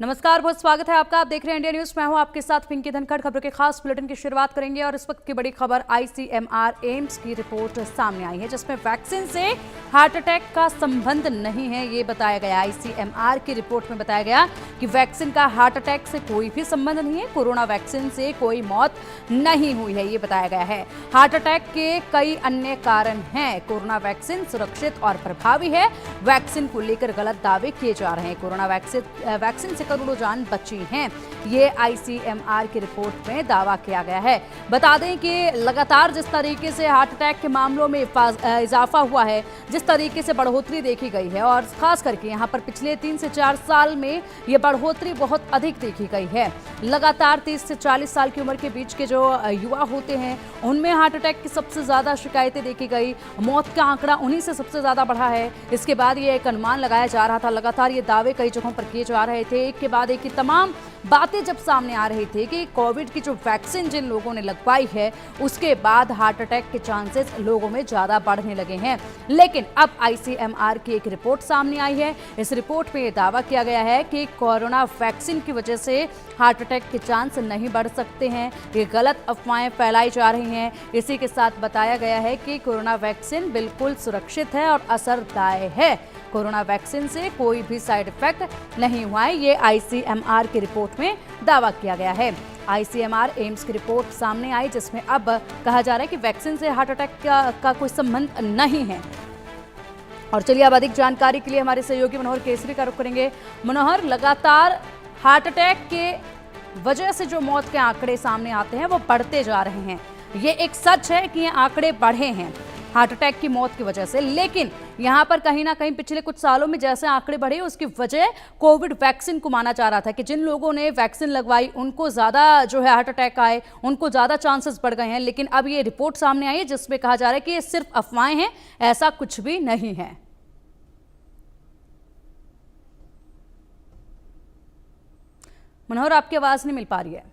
नमस्कार, बहुत स्वागत है आपका। आप देख रहे हैं इंडिया न्यूज। मैं हूं आपके साथ पिंकी धनखड़। खबरों के खास बुलेटिन की शुरुआत करेंगे और इस वक्त की बड़ी खबर आईसीएमआर एम्स की रिपोर्ट सामने आई है, जिसमें वैक्सीन से हार्ट अटैक का संबंध नहीं है, ये बताया गया। आईसीएमआर की रिपोर्ट में बताया गया कि वैक्सीन का हार्ट अटैक से कोई भी संबंध नहीं है। कोरोना वैक्सीन से कोई मौत नहीं हुई है, ये बताया गया है। हार्ट अटैक के कई अन्य कारण हैं। कोरोना वैक्सीन सुरक्षित और प्रभावी है। वैक्सीन को लेकर गलत दावे किए जा रहे हैं। कोरोना वैक्सीन करोड़ों जान बची हैं, ये आईसीएमआर की रिपोर्ट में दावा किया गया है। बता दें कि लगातार जिस तरीके से हार्ट अटैक के मामलों में इजाफा हुआ है, जिस तरीके से बढ़ोतरी देखी गई है, और खास करके यहाँ पर पिछले 3 से 4 साल में ये बढ़ोतरी बहुत अधिक देखी गई है। लगातार 30 से 40 साल की उम्र के बीच के जो युवा होते हैं, उनमें हार्ट अटैक की सबसे ज्यादा शिकायतें देखी गई। मौत का आंकड़ा उन्हीं से सबसे ज्यादा बढ़ा है। इसके बाद ये एक अनुमान लगाया जा रहा था। लगातार ये दावे कई जगहों पर किए जा रहे थे, एक के बाद एक की तमाम बातें जब सामने आ रही थी कि कोविड की जो वैक्सीन जिन लोगों ने लगवाई है, उसके बाद हार्ट अटैक के चांसेस लोगों में ज्यादा बढ़ने लगे हैं। लेकिन अब आईसीएमआर की एक रिपोर्ट सामने आई है। इस रिपोर्ट में यह दावा किया गया है कि कोरोना वैक्सीन की वजह से हार्ट अटैक के चांस नहीं बढ़ सकते हैं। ये गलत अफवाहें फैलाई जा रही हैं। इसी के साथ बताया गया है कि कोरोना वैक्सीन बिल्कुल सुरक्षित है और असरदायक है। कोरोना वैक्सीन से कोई भी साइड इफेक्ट नहीं हुआ है, ये आईसीएमआर की रिपोर्ट में दावा किया गया है। आईसीएमआर एम्स की रिपोर्ट सामने आई, जिसमें अब कहा जा रहा है कि वैक्सीन से हार्ट अटैक का कोई संबंध नहीं है। और चलिए अब अधिक जानकारी के लिए हमारे सहयोगी मनोहर केसरी का रुख करेंगे। मनोहर, लगातार हार्ट अटैक के वजह से जो मौत के आंकड़े सामने आते हैं वो बढ़ते जा रहे हैं। ये एक सच है कि ये आंकड़े बढ़े हैं हार्ट अटैक की मौत की वजह से, लेकिन यहाँ पर कहीं ना कहीं पिछले कुछ सालों में जैसे आंकड़े बढ़े, उसकी वजह कोविड वैक्सीन को माना जा रहा था कि जिन लोगों ने वैक्सीन लगवाई उनको ज़्यादा जो है हार्ट अटैक आए, उनको ज़्यादा चांसेस बढ़ गए हैं। लेकिन अब ये रिपोर्ट सामने आई है जिसमें कहा जा रहा है कि ये सिर्फ अफवाहें हैं, ऐसा कुछ भी नहीं है। मनोहर, आपकी आवाज़ नहीं मिल पा रही है।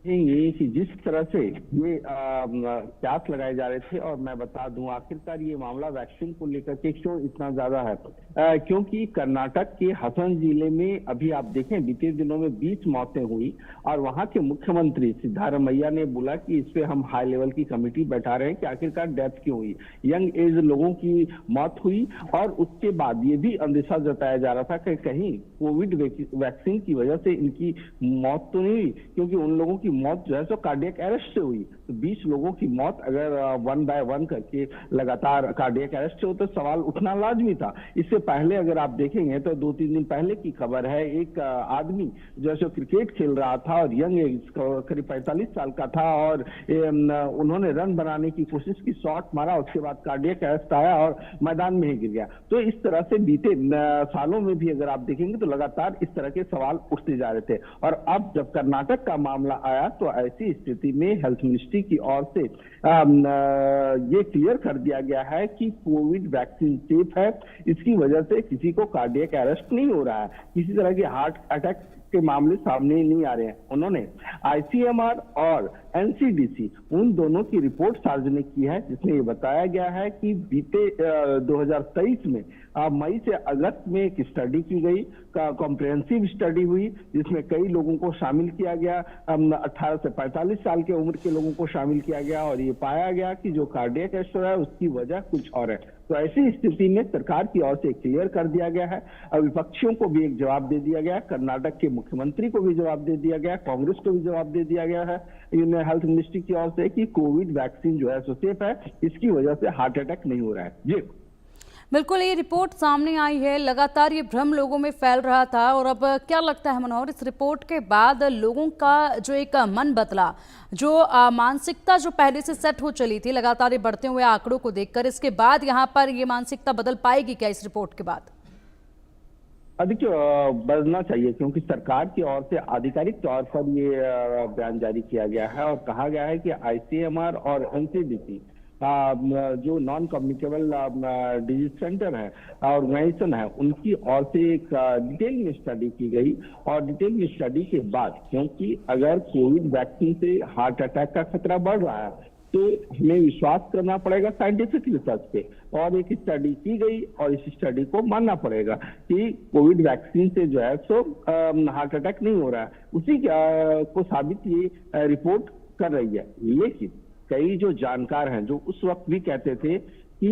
ये कि जिस तरह से ये क्यास लगाए जा रहे थे, और मैं बता दूं आखिरकार ये मामला वैक्सीन को लेकर के क्यों इतना ज्यादा है, क्योंकि कर्नाटक के हसन जिले में अभी आप देखें बीते दिनों में 20 मौतें हुई, और वहां के मुख्यमंत्री सिद्धारमैया ने बोला कि इस पे हम हाई लेवल की कमेटी बैठा रहे हैं कि आखिरकार डेथ क्यों हुई, यंग एज लोगों की मौत हुई। और उसके बाद ये भी अंदेशा जताया जा रहा था कि कहीं कोविड वैक्सीन की वजह से इनकी मौत तो नहीं हुई, क्योंकि उन लोगों की मौत जो है सो कार्डियक अरेस्ट से हुई। तो 20 लोगों की मौत अगर 1 बाय 1 करके लगातार कार्डियक अरेस्ट से हो तो सवाल उठना लाजमी था। इससे पहले अगर आप देखेंगे तो 2-3 दिन पहले की खबर है, एक आदमी जो है क्रिकेट खेल रहा था और यंग एज करीब 45 साल का था, और उन्होंने रन बनाने की कोशिश की, शॉट मारा, उसके बाद कार्डियक अरेस्ट आया और मैदान में ही गिर गया। तो इस तरह से बीते सालों में भी अगर आप देखेंगे तो लगातार इस तरह के सवाल उठते जा रहे थे। और अब जब कर्नाटक का मामला आया तो ऐसी स्थिति में हेल्थ मिनिस्ट्री की ओर से ये क्लियर कर दिया गया है कि कोविड वैक्सीन सेफ है, इसकी वजह से किसी को कार्डियक अरेस्ट नहीं हो रहा है, किसी तरह के हार्ट अटैक के मामले सामने नहीं आ रहे हैं। उन्होंने आईसीएमआर और एनसीडीसी उन दोनों की रिपोर्ट सार्वजनिक की है, जिसमें ये बताया गया है कि बीते 2023 में मई से अगस्त में एक स्टडी की गई, कॉम्प्रिहेंसिव स्टडी हुई, जिसमें कई लोगों को शामिल किया गया, 18 से 45 साल के उम्र के लोगों को शामिल किया गया, और ये पाया गया कि जो कार्डियक अरेस्ट हो रहा है उसकी वजह कुछ और है। तो ऐसी स्थिति में सरकार की ओर से क्लियर कर दिया गया है, विपक्षियों को भी एक जवाब दे दिया गया, कर्नाटक के मुख्यमंत्री को भी जवाब दे दिया गया, कांग्रेस को भी जवाब दे दिया गया है हेल्थ मिनिस्ट्री की ओर से कि कोविड वैक्सीन जो है सो सेफ है, इसकी वजह से हार्ट अटैक नहीं हो रहा है। जी बिल्कुल, ये रिपोर्ट सामने आई है। लगातार ये भ्रम लोगों में फैल रहा था, और अब क्या लगता है मनोहर, इस रिपोर्ट के बाद लोगों का जो एक मन बदला, जो मानसिकता जो पहले से सेट हो चली थी लगातार ये बढ़ते हुए आंकड़ों को देखकर, इसके बाद यहाँ पर ये मानसिकता बदल पाएगी क्या इस रिपोर्ट के बाद? अधिक बढ़ना चाहिए, क्योंकि सरकार की ओर से आधिकारिक तौर पर ये बयान जारी किया गया है और कहा गया है कि आईसीएमआर और एनसीडीसी जो नॉन कम्युनिकेबल डिजीज सेंटर है ऑर्गेनाइजेशन है, उनकी ओर से एक डिटेल में स्टडी की गई, और डिटेल में स्टडी के बाद, क्योंकि अगर कोविड वैक्सीन से हार्ट अटैक का खतरा बढ़ रहा है तो हमें विश्वास करना पड़ेगा साइंटिफिक रिसर्च पे, और एक स्टडी की गई और इस स्टडी को मानना पड़ेगा कि कोविड वैक्सीन से जो है सो हार्ट अटैक नहीं हो रहा है। उसी को साबित ये रिपोर्ट कर रही है। लेकिन कई जो जानकार हैं जो उस वक्त भी कहते थे कि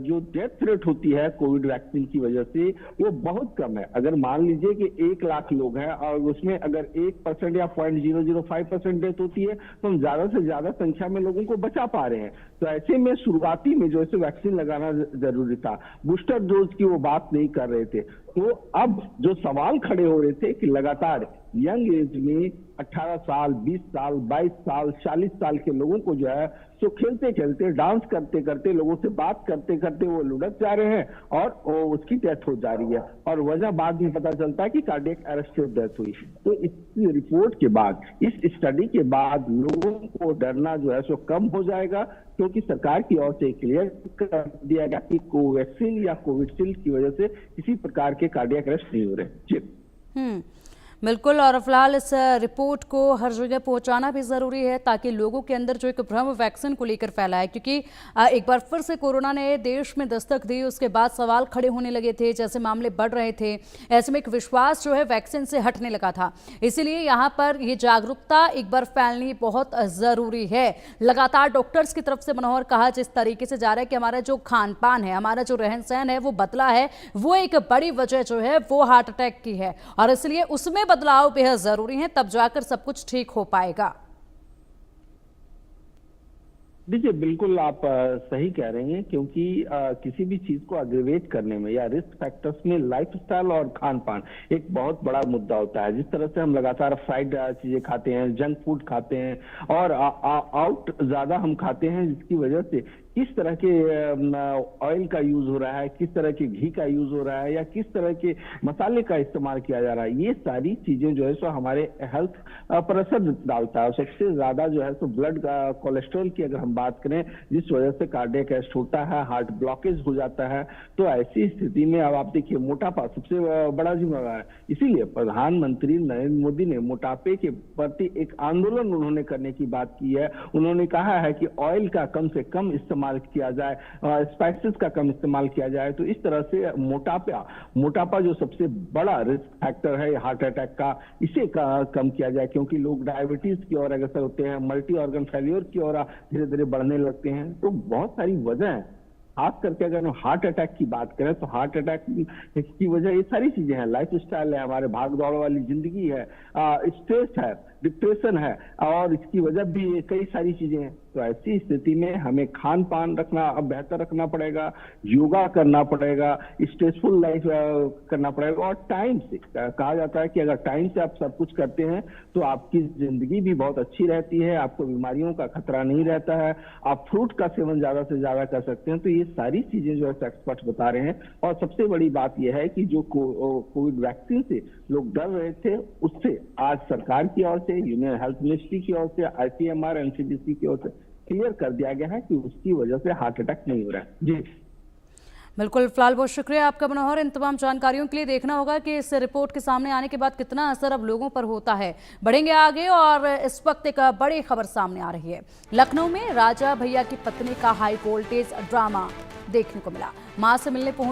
जो डेथ रेट होती है कोविड वैक्सीन की वजह से वो बहुत कम है। अगर मान लीजिए कि 1 लाख लोग हैं और उसमें अगर 1% या 0.005% डेथ होती है तो हम ज्यादा से ज्यादा संख्या में लोगों को बचा पा रहे हैं। तो ऐसे में शुरुआती में जो है वैक्सीन लगाना जरूरी था, बूस्टर डोज की वो बात नहीं कर रहे थे। तो अब जो सवाल खड़े हो रहे थे कि लगातार यंग एज में 18 साल, 20 साल, 22 साल, 40 साल के लोगों को जो है सो खेलते खेलते, डांस करते करते, लोगों से बात करते करते वो लुढ़क जा रहे हैं और उसकी डेथ हो जा रही है, और वजह बाद में पता चलता है कि कार्डियक अरेस्ट से डेथ हुई। तो इस रिपोर्ट के बाद, इस स्टडी के बाद लोगों को डरना जो है सो कम हो जाएगा, क्योंकि सरकार की ओर से क्लियर कर दिया गया कि कोवैक्सीन या कोविशील्ड की वजह से किसी प्रकार के कार्डियक अरेस्ट नहीं हो रहे। जी बिल्कुल। और फिलहाल इस रिपोर्ट को हर जगह पहुंचाना भी ज़रूरी है ताकि लोगों के अंदर जो एक भ्रम वैक्सीन को लेकर फैला है, क्योंकि एक बार फिर से कोरोना ने देश में दस्तक दी, उसके बाद सवाल खड़े होने लगे थे, जैसे मामले बढ़ रहे थे, ऐसे में एक विश्वास जो है वैक्सीन से हटने लगा था। इसीलिए यहाँ पर ये जागरूकता एक बार फैलनी बहुत ज़रूरी है। लगातार डॉक्टर्स की तरफ से मनोहर कहा जिस तरीके से जा रहा है कि हमारा जो खान पान है, हमारा जो रहन सहन है वो बदला है, वो एक बड़ी वजह जो है वो हार्ट अटैक की है, और इसलिए उसमें बदलाव बेहद जरूरी है, तब जाकर सब कुछ ठीक हो पाएगा। देखिए, बिल्कुल आप सही कह रहे हैं, क्योंकि किसी भी चीज को अग्रेवेट करने में या रिस्क फैक्टर्स में लाइफस्टाइल और खान पान एक बहुत बड़ा मुद्दा होता है। जिस तरह से हम लगातार फ्राइड चीजें खाते हैं, जंक फूड खाते हैं और आउट ज्यादा हम खाते हैं, जिसकी वजह से किस तरह के ऑयल का यूज हो रहा है, किस तरह के घी का यूज हो रहा है, या किस तरह के मसाले का इस्तेमाल किया जा रहा है, ये सारी चीजें जो है सो हमारे हेल्थ पर असर डालता है। और सबसे ज्यादा जो है सो ब्लड कोलेस्ट्रॉल की अगर हम बात करें, जिस वजह से कार्डियक अरेस्ट होता है, हार्ट ब्लॉकेज हो जाता है। तो ऐसी स्थिति में अब आप देखिए, मोटापा सबसे बड़ा जिम्मेदार है। इसीलिए प्रधानमंत्री नरेंद्र मोदी ने मोटापे के प्रति एक आंदोलन उन्होंने करने की बात की है। उन्होंने कहा है कि ऑयल का कम से कम इस्तेमाल किया जाए, स्पाइसेस का कम इस्तेमाल किया जाए। तो इस तरह से मोटापा जो सबसे बड़ा रिस्क फैक्टर है हार्ट अटैक का, इसे कम किया जाए, क्योंकि लोग डायबिटीज की ओर अग्रसर होते हैं, मल्टी ऑर्गन फेलियर की ओर धीरे धीरे बढ़ने लगते हैं। तो बहुत सारी वजह है। खास करके अगर हम हार्ट अटैक की बात करें तो हार्ट अटैक की वजह ये सारी चीजें हैं, लाइफस्टाइल है, हमारे भाग दौड़ वाली जिंदगी है, स्ट्रेस है, डिप्रेशन है, और इसकी वजह भी कई सारी चीजें हैं। तो ऐसी स्थिति में हमें खान पान बेहतर रखना पड़ेगा, योगा करना पड़ेगा, स्ट्रेसफुल लाइफ करना पड़ेगा, और टाइम से कहा जाता है कि अगर टाइम से आप सब कुछ करते हैं तो आपकी जिंदगी भी बहुत अच्छी रहती है, आपको बीमारियों का खतरा नहीं रहता है, आप फ्रूट का सेवन ज्यादा से ज्यादा कर सकते हैं। तो ये सारी चीजें जो है एक्सपर्ट बता रहे हैं। और सबसे बड़ी बात यह है कि जो कोविड वैक्सीन से लोग डर रहे थे, उससे आज सरकार की ओर से, यूनियन हेल्थ मिनिस्ट्री की ओर से, ICMR, NCDC की ओर से क्लियर कर दिया गया है कि उसकी वजह से हार्ट अटैक नहीं हो रहा है। जी बिल्कुल। फिलहाल बहुत शुक्रिया आपका मनोहर, इन तमाम जानकारियों के लिए। देखना होगा कि इस रिपोर्ट के सामने आने के बाद कितना असर अब लोगों पर होता है। बढ़ेंगे आगे, और इस वक्त एक बड़ी खबर सामने आ रही है। लखनऊ में राजा भैया की पत्नी का हाई वोल्टेज ड्रामा देखने को मिला। मां से मिलने पहुंच